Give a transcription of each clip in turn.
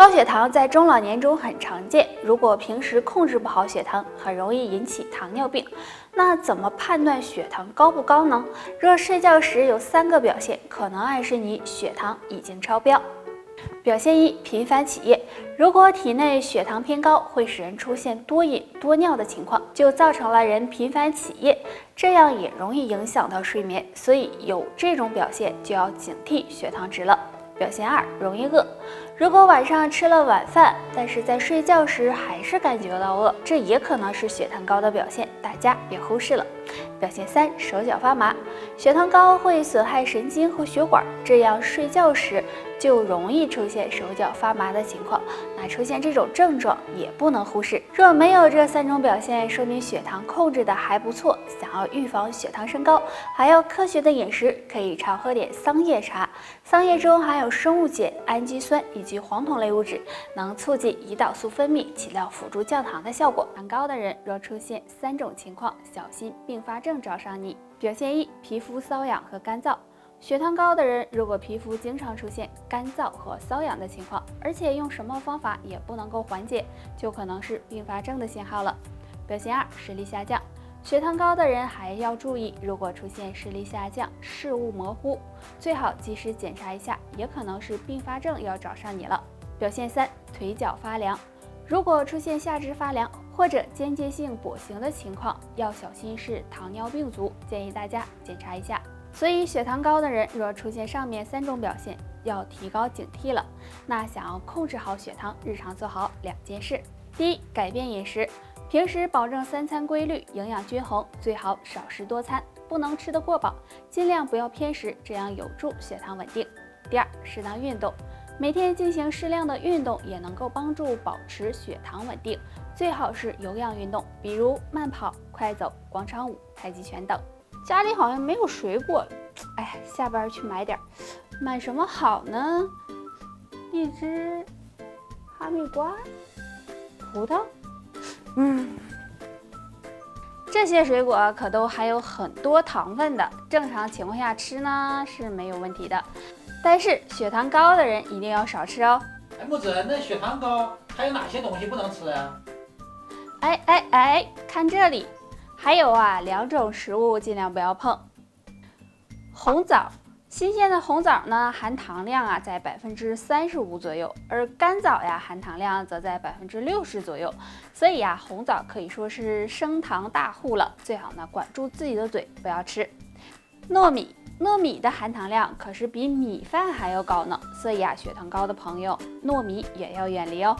高血糖在中老年中很常见，如果平时控制不好血糖，很容易引起糖尿病。那怎么判断血糖高不高呢？若睡觉时有3个表现，可能暗示你血糖已经超标。表现1：频繁起夜。如果体内血糖偏高，会使人出现多饮多尿的情况，就造成了人频繁起夜，这样也容易影响到睡眠，所以有这种表现就要警惕血糖值了。表现2：容易饿。如果晚上吃了晚饭，但是在睡觉时还是感觉到饿，这也可能是血糖高的表现，大家别忽视了。表现3：手脚发麻。血糖高会损害神经和血管，这样睡觉时就容易出现手脚发麻的情况。那出现这种症状也不能忽视。若没有这3种表现，说明血糖控制的还不错。想要预防血糖升高，还要科学的饮食，可以常喝点桑叶茶。桑叶中含有生物碱、氨基酸以及黄酮类物质，能促进胰岛素分泌，起到辅助降糖的效果。血糖高的人若出现3种情况，小心并发症找上你。表现1：皮肤瘙痒和干燥。血糖高的人如果皮肤经常出现干燥和瘙痒的情况，而且用什么方法也不能够缓解，就可能是并发症的信号了。表现2：视力下降。血糖高的人还要注意，如果出现视力下降、视物模糊，最好及时检查一下，也可能是并发症要找上你了。表现3：腿脚发凉。如果出现下肢发凉或者间接性跛行的情况，要小心是糖尿病足，建议大家检查一下。所以血糖高的人若出现上面3种表现，要提高警惕了。那想要控制好血糖，日常做好2件事。第一，改变饮食。平时保证3餐规律，营养均衡，最好少食多餐，不能吃得过饱，尽量不要偏食，这样有助血糖稳定。第二，适当运动，每天进行适量的运动，也能够帮助保持血糖稳定，最好是有氧运动，比如慢跑、快走、广场舞、太极拳等。家里好像没有水果了，哎，下班去买点，买什么好呢？荔枝、哈密瓜、葡萄。这些水果可都含有很多糖分的，正常情况下吃呢是没有问题的，但是血糖高的人一定要少吃哦。哎，木子，那血糖高还有哪些东西不能吃啊？看这里，还有2种食物尽量不要碰。红枣。新鲜的红枣呢，含糖量在35%左右，而干枣含糖量则在60%左右，所以红枣可以说是升糖大户了，最好呢管住自己的嘴，不要吃。糯米的含糖量可是比米饭还要高呢，所以血糖高的朋友，糯米也要远离哦。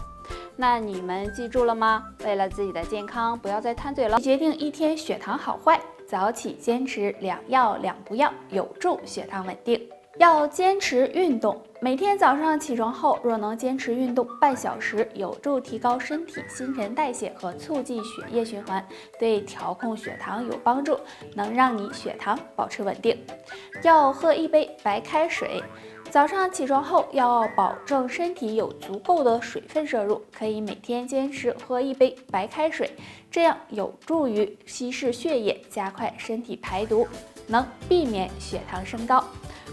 那你们记住了吗？为了自己的健康，不要再贪嘴了，决定一天血糖好坏。早起坚持2要2不要，有助血糖稳定。要坚持运动，每天早上起床后若能坚持运动半小时，有助提高身体新陈代谢和促进血液循环，对调控血糖有帮助，能让你血糖保持稳定。要喝1杯白开水。早上起床后要保证身体有足够的水分摄入，可以每天坚持喝1杯白开水，这样有助于稀释血液，加快身体排毒，能避免血糖升高。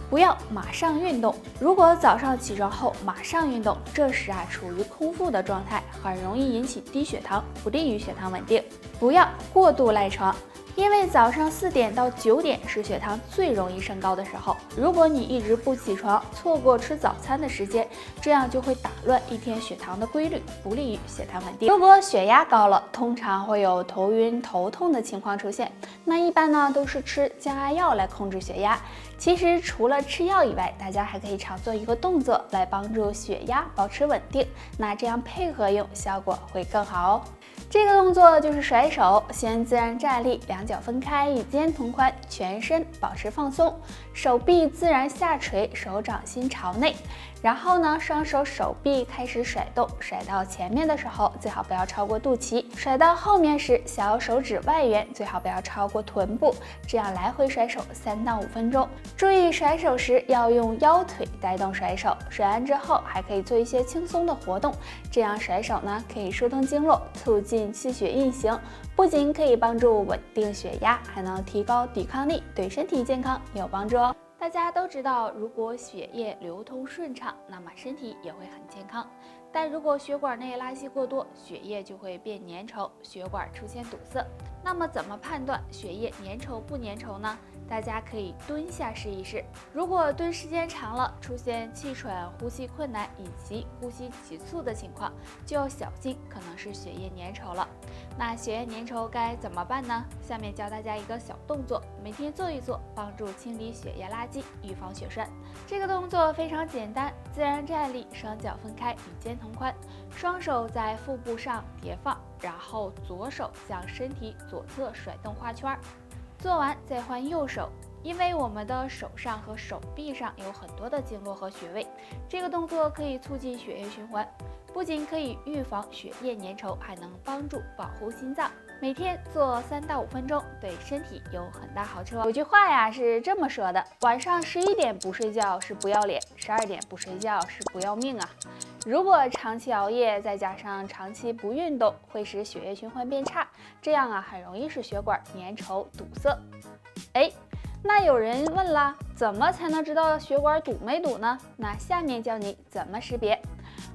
不要马上运动，如果早上起床后马上运动，这时处于空腹的状态，很容易引起低血糖，不利于血糖稳定。不要过度赖床。因为早上4点到9点是血糖最容易升高的时候，如果你一直不起床，错过吃早餐的时间，这样就会打乱一天血糖的规律，不利于血糖稳定。如果血压高了，通常会有头晕、头痛的情况出现，那一般呢都是吃降压药来控制血压。其实除了吃药以外，大家还可以常做一个动作来帮助血压保持稳定，那这样配合用，效果会更好哦。这个动作就是甩手，先自然站立，2脚分开，与肩同宽，全身保持放松，手臂自然下垂，手掌心朝内。然后呢，双手手臂开始甩动，甩到前面的时候，最好不要超过肚脐；甩到后面时，小手指外缘最好不要超过臀部。这样来回甩手3到5分钟。注意甩手时要用腰腿带动甩手，甩完之后还可以做一些轻松的活动。这样甩手呢，可以疏通经络，促进气血运行，不仅可以帮助稳定血压，还能提高抵抗力，对身体健康有帮助哦。大家都知道，如果血液流通顺畅，那么身体也会很健康。但如果血管内垃圾过多，血液就会变粘稠，血管出现堵塞。那么怎么判断血液粘稠不粘稠呢？大家可以蹲下试一试。如果蹲时间长了，出现气喘、呼吸困难以及呼吸急促的情况，就要小心，可能是血液粘稠了。那血液粘稠该怎么办呢？下面教大家一个小动作，每天做一做，帮助清理血液垃圾，预防血栓。这个动作非常简单，自然站立，双脚分开，与肩同宽，双手在腹部上叠放，然后左手向身体左侧甩动画圈。做完再换右手，因为我们的手上和手臂上有很多的经络和穴位，这个动作可以促进血液循环，不仅可以预防血液粘稠，还能帮助保护心脏。每天做3到5分钟，对身体有很大好处。有句话呀是这么说的：晚上11点不睡觉是不要脸，12点不睡觉是不要命啊！如果长期熬夜，再加上长期不运动，会使血液循环变差，这样啊很容易使血管粘稠堵塞。那有人问啦，怎么才能知道血管堵没堵呢？那下面教你怎么识别。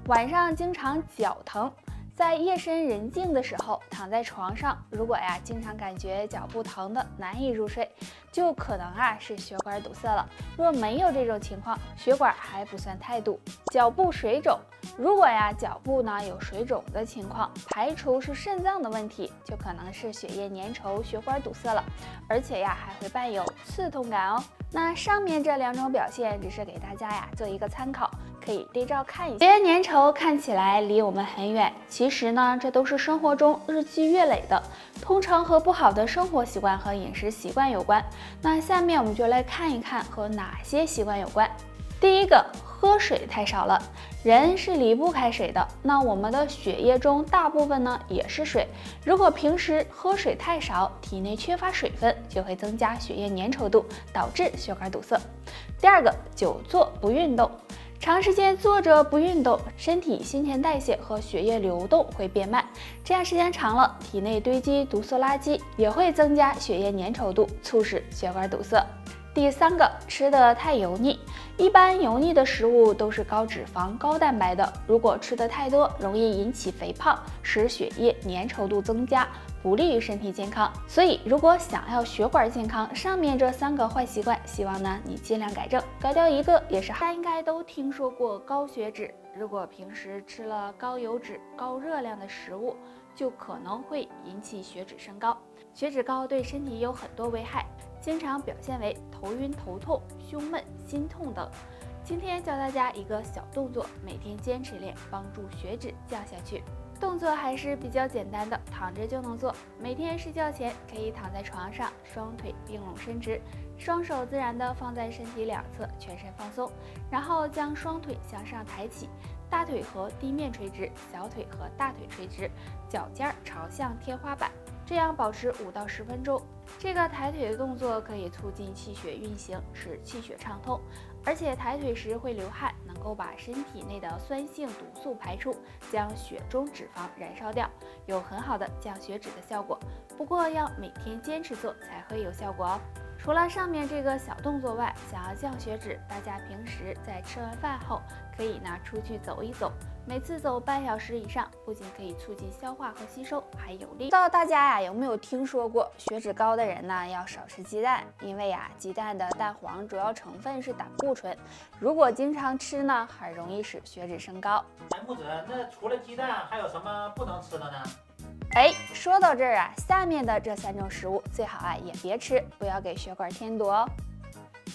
晚上经常脚疼，在夜深人静的时候躺在床上，如果经常感觉脚部疼的难以入睡，就可能是血管堵塞了。若没有这种情况，血管还不算太堵。脚部水肿，如果脚部有水肿的情况，排除是肾脏的问题，就可能是血液粘稠，血管堵塞了，而且还会伴有刺痛感哦。那上面这2种表现只是给大家做一个参考，可以对照看一下。血液粘稠看起来离我们很远，其实呢，这都是生活中日积月累的，通常和不好的生活习惯和饮食习惯有关。那下面我们就来看一看和哪些习惯有关。第一个，喝水太少了。人是离不开水的，那我们的血液中大部分呢也是水。如果平时喝水太少，体内缺乏水分，就会增加血液粘稠度，导致血管堵塞。第二个，久坐不运动。长时间坐着不运动，身体新陈代谢和血液流动会变慢，这样时间长了，体内堆积毒素垃圾，也会增加血液粘稠度，促使血管堵塞。第三个，吃得太油腻。一般油腻的食物都是高脂肪、高蛋白的，如果吃得太多，容易引起肥胖，使血液粘稠度增加，不利于身体健康。所以如果想要血管健康，上面这3个坏习惯，希望呢你尽量改正，改掉一个也是好。大家应该都听说过高血脂，如果平时吃了高油脂、高热量的食物，就可能会引起血脂升高。血脂高对身体有很多危害，经常表现为头晕、头痛、胸闷、心痛等。今天教大家一个小动作，每天坚持练，帮助血脂降下去。动作还是比较简单的，躺着就能做。每天睡觉前可以躺在床上，双腿并拢伸直，双手自然的放在身体两侧，全身放松，然后将双腿向上抬起，大腿和地面垂直，小腿和大腿垂直，脚尖朝向天花板，这样保持5到10分钟。这个抬腿的动作可以促进气血运行，使气血畅通，而且抬腿时会流汗，能够把身体内的酸性毒素排出，将血中脂肪燃烧掉，有很好的降血脂的效果。不过要每天坚持做才会有效果哦。除了上面这个小动作外，想要降血脂，大家平时在吃完饭后可以出去走一走，每次走半小时以上，不仅可以促进消化和吸收，还有利。不知道大家有没有听说过，血脂高的人呢要少吃鸡蛋，因为鸡蛋的蛋黄主要成分是胆固醇，如果经常吃呢，很容易使血脂升高。木子，那除了鸡蛋，还有什么不能吃的呢？说到这儿下面的这3种食物最好也别吃，不要给血管添堵哦。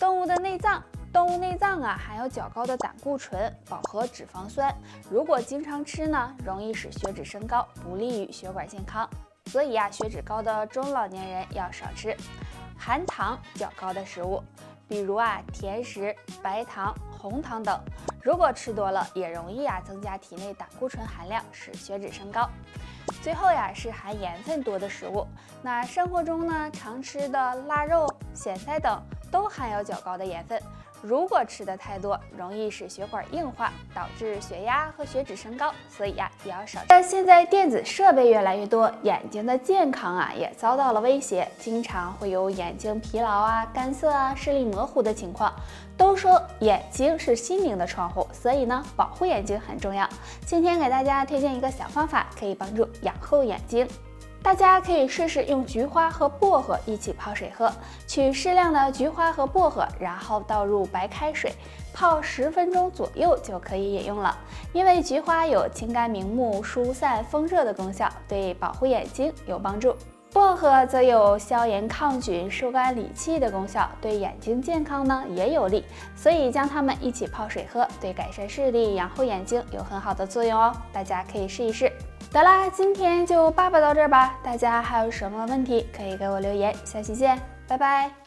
动物的内脏。动物内脏含有较高的胆固醇、饱和脂肪酸，如果经常吃呢，容易使血脂升高，不利于血管健康。所以血脂高的中老年人要少吃含糖较高的食物，比如甜食、白糖、红糖等。如果吃多了，也容易增加体内胆固醇含量，使血脂升高。最后是含盐分多的食物，那生活中呢常吃的腊肉、咸菜等都含有较高的盐分。如果吃的太多，容易使血管硬化，导致血压和血脂升高，所以也要少吃。现在电子设备越来越多，眼睛的健康也遭到了威胁，经常会有眼睛疲劳干涩视力模糊的情况。都说眼睛是心灵的窗户，所以呢，保护眼睛很重要。今天给大家推荐一个小方法，可以帮助养护眼睛。大家可以试试用菊花和薄荷一起泡水喝，取适量的菊花和薄荷，然后倒入白开水，泡10分钟左右就可以饮用了。因为菊花有清肝明目、疏散风热的功效，对保护眼睛有帮助。薄荷则有消炎抗菌、疏肝理气的功效，对眼睛健康呢也有利，所以将它们一起泡水喝，对改善视力、养护眼睛有很好的作用哦。大家可以试一试。得啦，今天就叭叭到这儿吧。大家还有什么问题可以给我留言，下期见，拜拜。